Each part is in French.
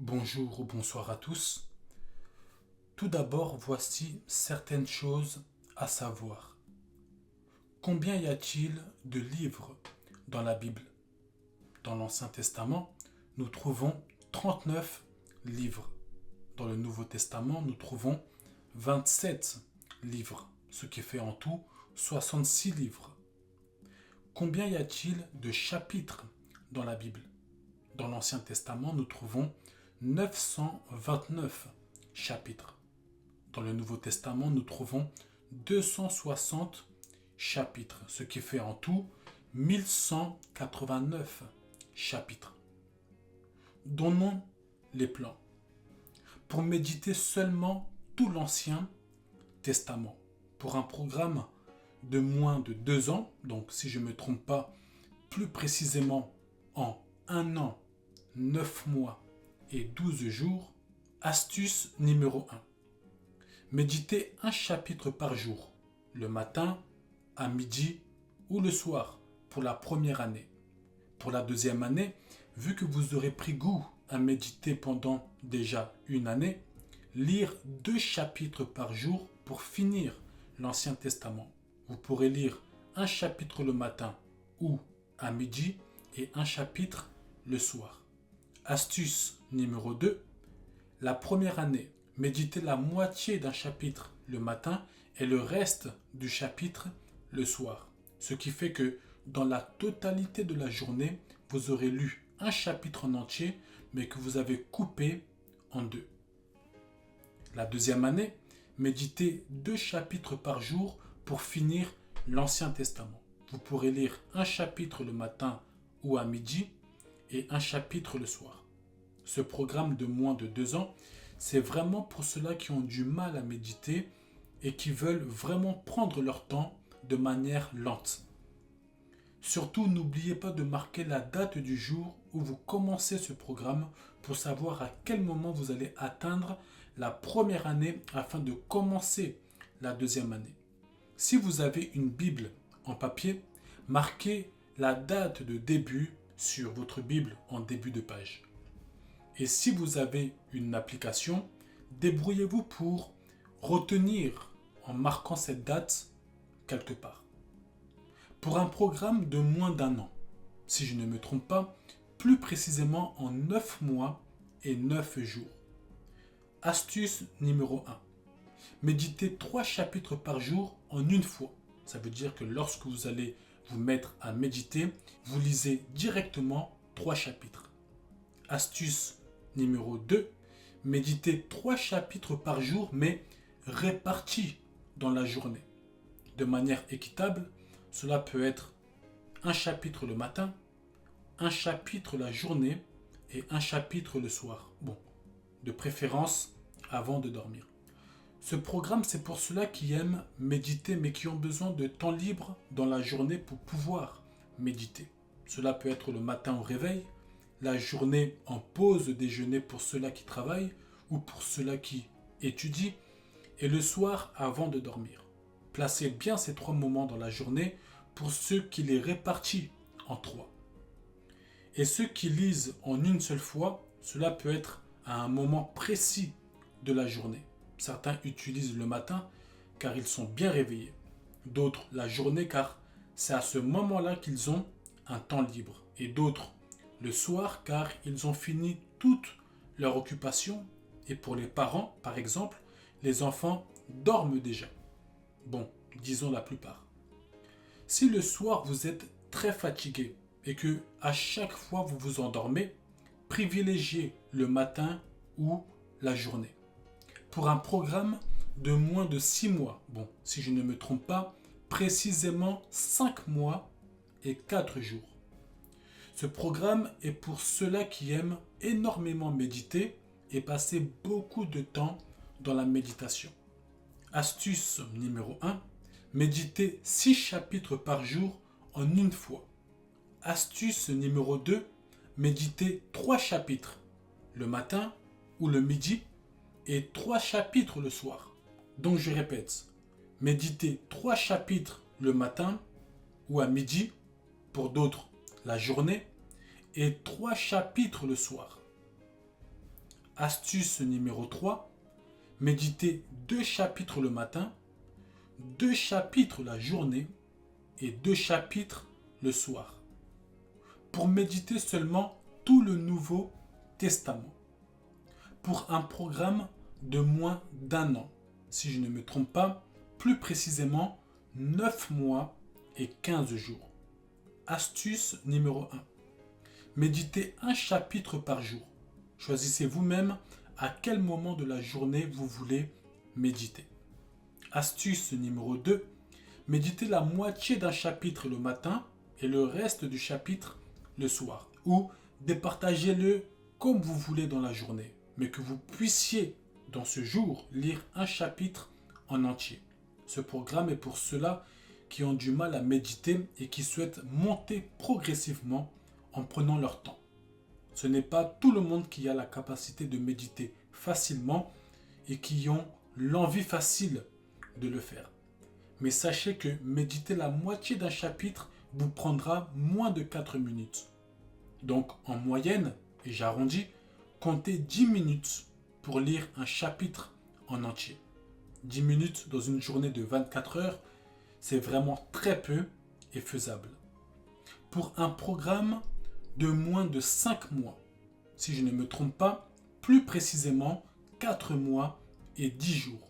Bonjour ou bonsoir à tous. Tout d'abord, voici certaines choses à savoir. Combien y a-t-il de livres dans la Bible? Dans l'Ancien Testament, nous trouvons 39 livres. Dans le Nouveau Testament, nous trouvons 27 livres, ce qui fait en tout 66 livres. Combien y a-t-il de chapitres dans la Bible? Dans l'Ancien Testament, nous trouvons 929 chapitres. Dans le Nouveau Testament, nous trouvons 260 chapitres, ce qui fait en tout 1189 chapitres. Donnons les plans pour méditer seulement tout l'Ancien Testament. Pour un programme de moins de 2 ans, donc si je ne me trompe pas, plus précisément en 1 an, 9 mois et 12 jours, astuce numéro 1. Méditez un chapitre par jour, le matin, à midi ou le soir, pour la première année. Pour la deuxième année, vu que vous aurez pris goût à méditer pendant déjà une année, lire 2 chapitres par jour pour finir l'Ancien Testament. Vous pourrez lire un chapitre le matin ou à midi et un chapitre le soir. Astuce numéro 2. La première année, méditez la moitié d'un chapitre le matin et le reste du chapitre le soir. Ce qui fait que dans la totalité de la journée, vous aurez lu un chapitre en entier, mais que vous avez coupé en 2. La deuxième année, méditez 2 chapitres par jour pour finir l'Ancien Testament. Vous pourrez lire un chapitre le matin ou à midi et un chapitre le soir. Ce programme de moins de 2 ans, c'est vraiment pour ceux-là qui ont du mal à méditer et qui veulent vraiment prendre leur temps de manière lente. Surtout, n'oubliez pas de marquer la date du jour où vous commencez ce programme pour savoir à quel moment vous allez atteindre la première année afin de commencer la deuxième année. Si vous avez une Bible en papier, marquez la date de début sur votre Bible en début de page. Et si vous avez une application, débrouillez-vous pour retenir en marquant cette date quelque part. Pour un programme de moins d'1 an, si je ne me trompe pas, plus précisément en 9 mois et 9 jours. Astuce numéro 1. Méditez 3 chapitres par jour en une fois. Ça veut dire que lorsque vous allez vous mettre à méditer, vous lisez directement 3 chapitres. Astuce numéro 2. Méditez 3 chapitres par jour, mais répartis dans la journée. De manière équitable, cela peut être un chapitre le matin, un chapitre la journée et un chapitre le soir. Bon, de préférence avant de dormir. Ce programme, c'est pour ceux-là qui aiment méditer mais qui ont besoin de temps libre dans la journée pour pouvoir méditer. Cela peut être le matin au réveil, la journée en pause déjeuner pour ceux-là qui travaillent ou pour ceux-là qui étudient, et le soir avant de dormir. Placez bien ces 3 moments dans la journée pour ceux qui les répartissent en 3. Et ceux qui lisent en une seule fois, cela peut être à un moment précis de la journée. Certains utilisent le matin car ils sont bien réveillés. D'autres la journée car c'est à ce moment-là qu'ils ont un temps libre. Et d'autres le soir car ils ont fini toute leur occupation. Et pour les parents, par exemple, les enfants dorment déjà. Bon, disons la plupart. Si le soir vous êtes très fatigué et que à chaque fois vous vous endormez, privilégiez le matin ou la journée. Pour un programme de moins de 6 mois, bon, si je ne me trompe pas, précisément 5 mois et 4 jours. Ce programme est pour ceux-là qui aiment énormément méditer et passer beaucoup de temps dans la méditation. Astuce numéro 1, méditez 6 chapitres par jour en une fois. Astuce numéro 2, méditez 3 chapitres le matin ou le midi et 3 chapitres le soir. Donc je répète, méditez 3 chapitres le matin ou à midi, pour d'autres la journée, et 3 chapitres le soir. Astuce numéro 3, méditez 2 chapitres le matin, 2 chapitres la journée et 2 chapitres le soir. Pour méditer seulement tout le Nouveau Testament. Pour un programme de moins d'1 an. Si je ne me trompe pas, plus précisément 9 mois et 15 jours. Astuce numéro 1. Méditez un chapitre par jour. Choisissez vous-même à quel moment de la journée vous voulez méditer. Astuce numéro 2. Méditez la moitié d'un chapitre le matin et le reste du chapitre le soir. Ou départagez-le comme vous voulez dans la journée, mais que vous puissiez dans ce jour lire un chapitre en entier. Ce programme est pour ceux-là qui ont du mal à méditer et qui souhaitent monter progressivement en prenant leur temps. Ce n'est pas tout le monde qui a la capacité de méditer facilement et qui ont l'envie facile de le faire. Mais sachez que méditer la moitié d'un chapitre vous prendra moins de 4 minutes. Donc en moyenne, et j'arrondis, comptez 10 minutes pour lire un chapitre en entier. 10 minutes dans une journée de 24 heures, c'est vraiment très peu et faisable. Pour un programme de moins de 5 mois, si je ne me trompe pas, plus précisément 4 mois et 10 jours.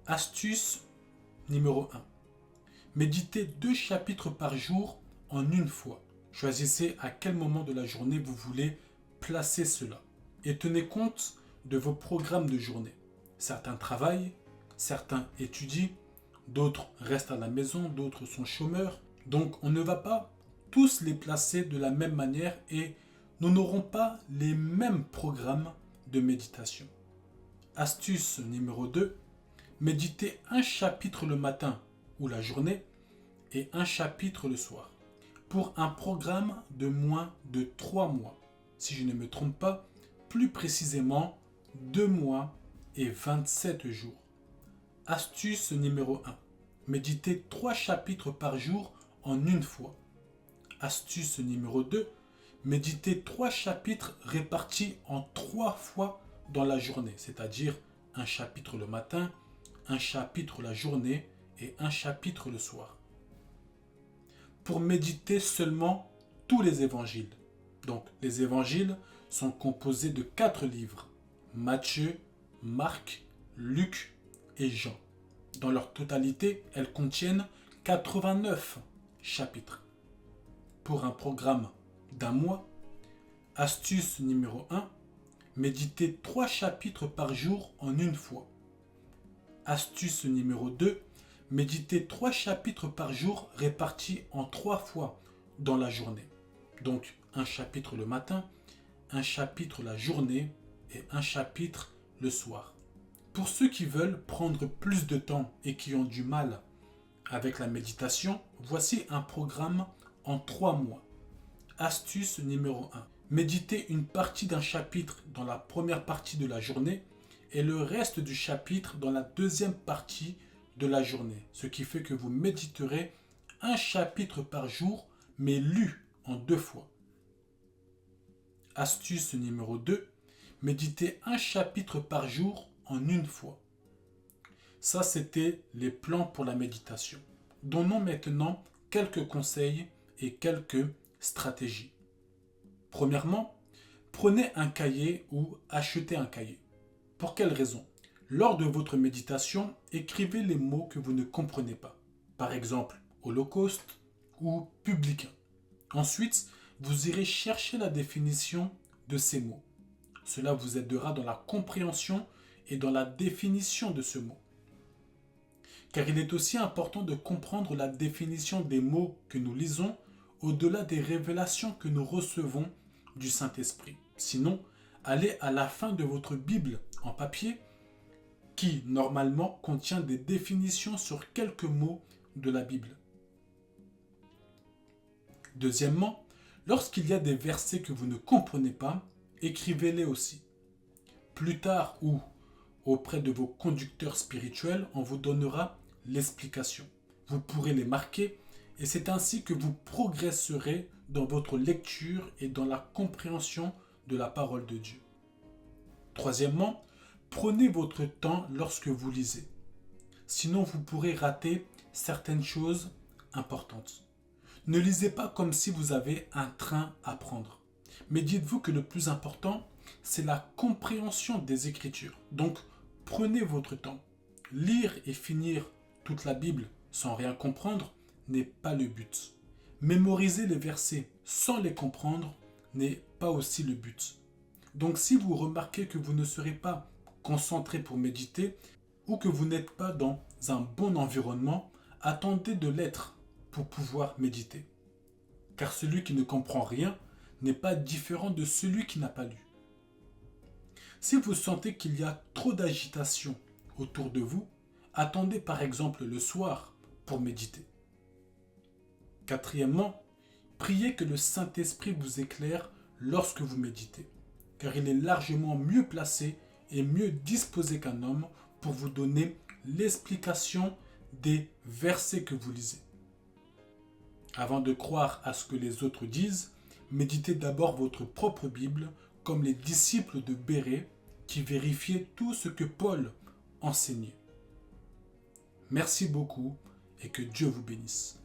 Astuce numéro 1. Méditez 2 chapitres par jour en une fois. Choisissez à quel moment de la journée vous voulez placer cela. Et tenez compte de vos programmes de journée. Certains travaillent, certains étudient, d'autres restent à la maison, d'autres sont chômeurs. Donc on ne va pas tous les placer de la même manière et nous n'aurons pas les mêmes programmes de méditation. Astuce numéro 2. Méditez un chapitre le matin ou la journée et un chapitre le soir. Pour un programme de moins de 3 mois. Si je ne me trompe pas, plus précisément 2 mois et 27 jours. Astuce numéro 1. Méditez 3 chapitres par jour en une fois. Astuce numéro 2. Méditez 3 chapitres répartis en 3 fois dans la journée, c'est-à-dire un chapitre le matin, un chapitre la journée et un chapitre le soir. Pour méditer seulement tous les évangiles. Donc les évangiles sont composés de 4 livres, Matthieu, Marc, Luc et Jean. Dans leur totalité, elles contiennent 89 chapitres. Pour un programme d'1 mois, astuce numéro 1, méditez 3 chapitres par jour en une fois. Astuce numéro 2, méditez 3 chapitres par jour répartis en 3 fois dans la journée. Donc un chapitre le matin, un chapitre la journée et un chapitre le soir. Pour ceux qui veulent prendre plus de temps et qui ont du mal avec la méditation, voici un programme en 3 mois. Astuce numéro 1. Méditez une partie d'un chapitre dans la première partie de la journée et le reste du chapitre dans la deuxième partie de la journée. Ce qui fait que vous méditerez un chapitre par jour, mais lu en 2 fois. Astuce numéro 2. Méditez un chapitre par jour en une fois. Ça, c'était les plans pour la méditation. Donnons maintenant quelques conseils et quelques stratégies. Premièrement, prenez un cahier ou achetez un cahier. Pour quelle raison? Lors de votre méditation, écrivez les mots que vous ne comprenez pas. Par exemple, holocauste ou publicain. Ensuite, vous irez chercher la définition de ces mots. Cela vous aidera dans la compréhension et dans la définition de ce mot. Car il est aussi important de comprendre la définition des mots que nous lisons au-delà des révélations que nous recevons du Saint-Esprit. Sinon, allez à la fin de votre Bible en papier qui, normalement, contient des définitions sur quelques mots de la Bible. Deuxièmement, lorsqu'il y a des versets que vous ne comprenez pas, écrivez-les aussi. Plus tard ou auprès de vos conducteurs spirituels, on vous donnera l'explication. Vous pourrez les marquer et c'est ainsi que vous progresserez dans votre lecture et dans la compréhension de la parole de Dieu. Troisièmement, prenez votre temps lorsque vous lisez. Sinon, vous pourrez rater certaines choses importantes. Ne lisez pas comme si vous avez un train à prendre. Mais dites-vous que le plus important, c'est la compréhension des Écritures. Donc, prenez votre temps. Lire et finir toute la Bible sans rien comprendre n'est pas le but. Mémoriser les versets sans les comprendre n'est pas aussi le but. Donc, si vous remarquez que vous ne serez pas concentré pour méditer ou que vous n'êtes pas dans un bon environnement, attendez de l'être pour pouvoir méditer. Car celui qui ne comprend rien n'est pas différent de celui qui n'a pas lu. Si vous sentez qu'il y a trop d'agitation autour de vous, attendez par exemple le soir pour méditer. Quatrièmement, priez que le Saint-Esprit vous éclaire lorsque vous méditez, car il est largement mieux placé et mieux disposé qu'un homme pour vous donner l'explication des versets que vous lisez. Avant de croire à ce que les autres disent, méditez d'abord votre propre Bible, comme les disciples de Bérée qui vérifiaient tout ce que Paul enseignait. Merci beaucoup et que Dieu vous bénisse.